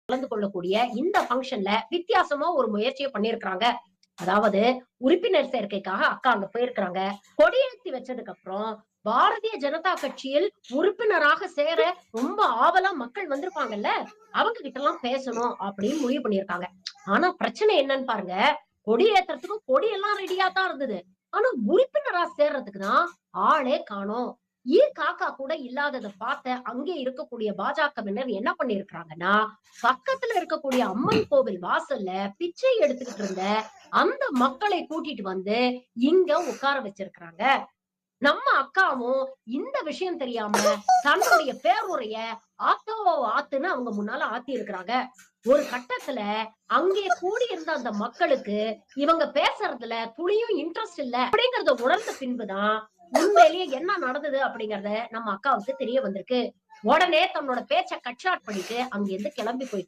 கலந்து கொள்ளக்கூடிய இந்த ஃபங்ஷன்ல வித்தியாசமா ஒரு முயற்சியை பண்ணியிருக்கிறாங்க. அதாவது உறுப்பினர் சேர்க்கைக்காக அக்கா அங்க போயிருக்கிறாங்க. கொடியேத்தி வச்சதுக்கு அப்புறம் பாரதிய ஜனதா கட்சியில் உறுப்பினராக சேர ரொம்ப ஆவலா மக்கள் வந்திருப்பாங்கல்ல, அவங்க கிட்ட எல்லாம் பேசணும் அப்படின்னு முடிவு பண்ணியிருக்காங்க. ஆனா பிரச்சனை என்னன்னு பாருங்க, கொடி ஏத்துறதுக்கு கொடி எல்லாம் ரெடியா தான் இருந்தது. ஆனா உறுப்பினரா சேர்றதுக்கு தான் ஆளே காணோம். காக்கா கூட இல்லாதத பார்த்த அங்கே இருக்கக்கூடிய பாஜகவினர் என்ன பண்ணியிருக்கிறாங்கன்னா, பக்கத்துல இருக்கக்கூடிய அம்மன் கோவில் வாசல்ல பிச்சை எடுத்துக்கிட்டு இருந்த அந்த மக்களை கூட்டிட்டு வந்து இங்க உட்கார வச்சிருக்கிறாங்க. நம்ம அக்காவும் இந்த விஷயம் தெரியாம தன்னுடைய பேருரைய ஆத்தோ ஆத்துன்னு அவங்க முன்னால ஆத்தி இருக்கிறாங்க. ஒரு கட்டத்துல அங்கே கூடியிருந்த அந்த மக்களுக்கு இவங்க பேசுறதுல துளியும் இன்ட்ரெஸ்ட் இல்ல அப்படிங்கறத உணர்ந்த பின்புதான் உண்மையிலேயே என்ன நடந்தது அப்படிங்கறத நம்ம அக்காவுக்கு தெரிய வந்திருக்கு. உடனே தன்னோட பேச்ச கட் ஷார்ட் பண்ணிட்டு அங்கிருந்து கிளம்பி போயிட்டாங்க.